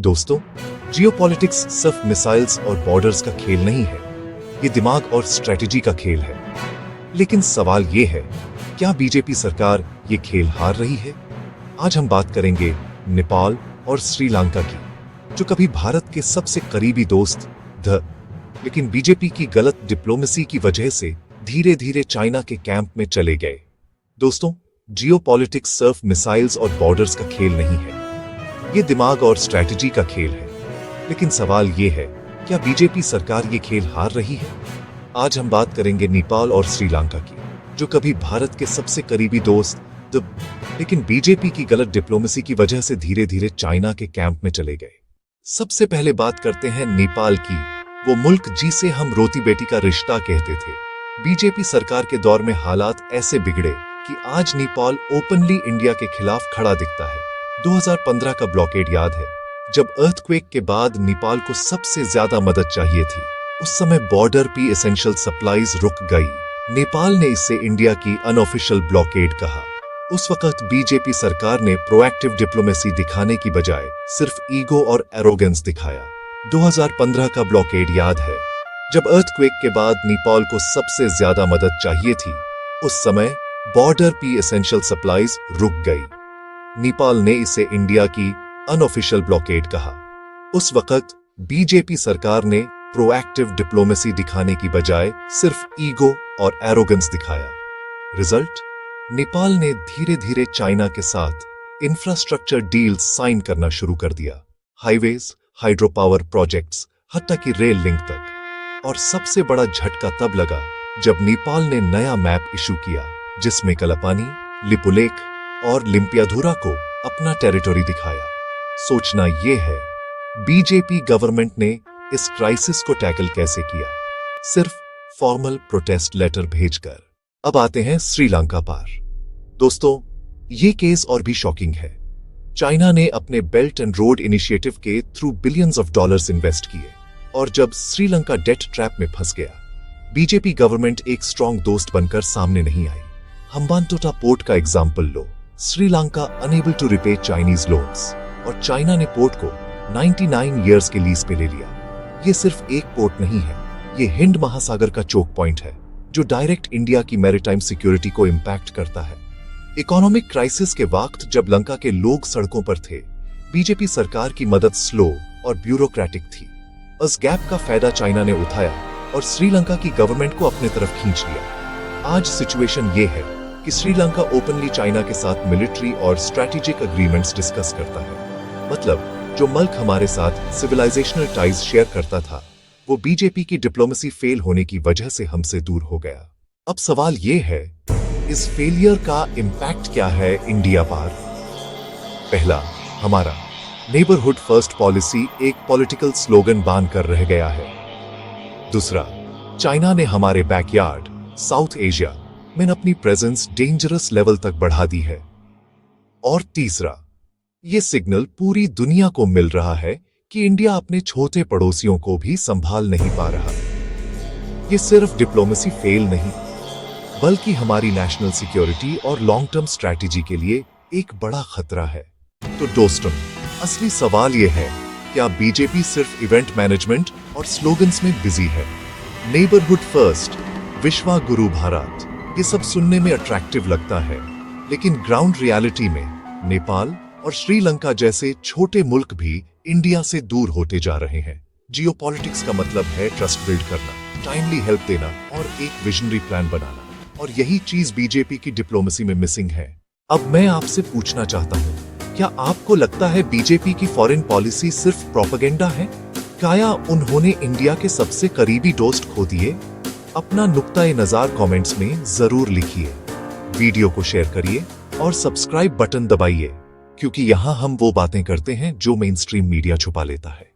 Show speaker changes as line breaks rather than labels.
दोस्तों, जियोपॉलिटिक्स सिर्फ मिसाइल्स और बॉर्डर्स का खेल नहीं है, ये दिमाग और स्ट्रेटजी का खेल है। लेकिन सवाल ये है, क्या बीजेपी सरकार ये खेल हार रही है? आज हम बात करेंगे नेपाल और श्रीलंका की, जो कभी भारत के सबसे करीबी दोस्त थे, लेकिन बीजेपी की गलत डिप्लोमेसी की वजह से धीरे धीरे चाइना के कैंप में चले गए। दोस्तों, जियोपॉलिटिक्स सिर्फ मिसाइल्स और बॉर्डर्स का खेल नहीं है, ये दिमाग और स्ट्रैटेजी का खेल है। लेकिन सवाल ये है, क्या बीजेपी सरकार ये खेल हार रही है? आज हम बात करेंगे नेपाल और श्रीलंका की, जो कभी भारत के सबसे करीबी दोस्त थे, लेकिन बीजेपी की गलत डिप्लोमेसी की वजह से धीरे धीरे चाइना के कैंप में चले गए। सबसे पहले बात करते हैं नेपाल की, वो मुल्क जिसे हम रोटी बेटी का रिश्ता कहते थे। बीजेपी सरकार के दौर में हालात ऐसे बिगड़े कि आज नेपाल ओपनली इंडिया के खिलाफ खड़ा दिखता है। 2015 का ब्लॉकेड याद है, जब अर्थक्वेक के बाद नेपाल को सबसे ज्यादा मदद चाहिए थी। उस समय बॉर्डर पे एसेंशियल सप्लाईज रुक गई। नेपाल ने इसे इंडिया की अनऑफिशियल ब्लॉकेड कहा। उस वक्त बीजेपी सरकार ने प्रोएक्टिव डिप्लोमेसी दिखाने की बजाय सिर्फ ईगो और एरोगेंस दिखाया। 2015 का ब्लॉकेड याद है, जब अर्थक्वेक के बाद नेपाल को सबसे ज्यादा मदद चाहिए थी। उस समय बॉर्डर पे एसेंशियल सप्लाईज रुक गई। नेपाल ने इसे इंडिया की अनऑफिशियल ब्लॉकेड कहा। उस वक्त बीजेपी सरकार ने प्रोएक्टिव डिप्लोमेसी दिखाने की बजाय सिर्फ ईगो और एरोगेंस दिखाया। रिजल्ट, नेपाल ने धीरे धीरे चाइना के साथ इंफ्रास्ट्रक्चर डील्स साइन करना शुरू कर दिया, हाईवेज, हाइड्रो पावर प्रोजेक्ट्स, हत्ता की रेल लिंक तक। और सबसे बड़ा झटका तब लगा जब नेपाल ने नया मैप इशू किया, जिसमें कलापानी, लिपुलेख और लिम्पियाधुरा को अपना टेरिटरी दिखाया। सोचना यह है, बीजेपी गवर्नमेंट ने इस क्राइसिस को टैकल कैसे किया? सिर्फ फॉर्मल प्रोटेस्ट लेटर भेजकर। अब आते हैं श्रीलंका पर। दोस्तों, ये केस और भी शॉकिंग है। चाइना ने अपने बेल्ट एंड रोड इनिशिएटिव के through billions of dollars invest किए, और जब श्रीलंका डेट ट्रैप में फंस गया, बीजेपी गवर्नमेंट एक स्ट्रॉन्ग दोस्त बनकर सामने नहीं आई। हम्बांटोटा पोर्ट का एग्जाम्पल लो। Sri Lanka unable to repay Chinese loans, और चाइना ने पोर्ट को 99 इयर्स के लीज पे ले लिया। ये सिर्फ एक पोर्ट नहीं है, ये हिंद महासागर का चोक पॉइंट है, जो डायरेक्ट इंडिया की मैरीटाइम सिक्योरिटी को इंपैक्ट करता है। इकोनॉमिक क्राइसिस के वक्त जब लंका के लोग सड़कों पर थे, बीजेपी सरकार की मदद स्लो और ब्यूरोक्रेटिक थी। उस गैप का फायदा चाइना ने उठाया और श्रीलंका की गवर्नमेंट को अपने तरफ खींच लिया। आज सिचुएशन ये है कि श्रीलंका ओपनली चाइना के साथ मिलिट्री और स्ट्रैटेजिक एग्रीमेंट्स डिस्कस करता है। मतलब, जो मुल्क हमारे साथ सिविलाइजेशनल टाइज शेयर करता था, वो बीजेपी की डिप्लोमेसी फेल होने की वजह से हमसे दूर हो गया। अब सवाल ये है, इस फेलियर का इम्पैक्ट क्या है इंडिया पर? पहला, हमारा नेबरहुड फर्स्ट पॉलिसी एक पॉलिटिकल स्लोगन बनकर रह गया है। दूसरा, चाइना ने हमारे बैकयार्ड साउथ एशिया में अपनी प्रेजेंस डेंजरस लेवल तक बढ़ा दी है। और तीसरा, ये सिग्नल पूरी दुनिया को मिल रहा है कि इंडिया अपने छोटे पड़ोसियों को भी संभाल नहीं पा रहा। ये सिर्फ डिप्लोमेसी फेल नहीं, बल्कि हमारी नेशनल सिक्योरिटी और लॉन्ग टर्म स्ट्रैटेजी के लिए एक बड़ा खतरा है। तो दोस्तों, असली सवाल यह है, क्या बीजेपी सिर्फ इवेंट मैनेजमेंट और स्लोगन्स में बिजी है? नेबरहुड फर्स्ट, विश्वा गुरु भारत, ये सब सुनने में अट्रैक्टिव लगता है, लेकिन ग्राउंड रियलिटी में नेपाल और श्रीलंका जैसे छोटे मुल्क भी इंडिया से दूर होते जा रहे हैं। जियोपॉलिटिक्स का मतलब है ट्रस्ट बिल्ड करना, टाइमली हेल्प देना और एक विजनरी प्लान बनाना, और यही चीज बीजेपी की डिप्लोमेसी में मिसिंग है। अब मैं आपसे पूछना चाहता हूँ, क्या आपको लगता है बीजेपी की फॉरेन पॉलिसी सिर्फ प्रोपेगेंडा है? क्या उन्होंने इंडिया के सबसे करीबी दोस्त खो दिए? अपना नुक्ता-ए नज़र कमेंट्स में जरूर लिखिए। वीडियो को शेयर करिए और सब्सक्राइब बटन दबाइए, क्योंकि यहाँ हम वो बातें करते हैं जो मेन स्ट्रीम मीडिया छुपा लेता है।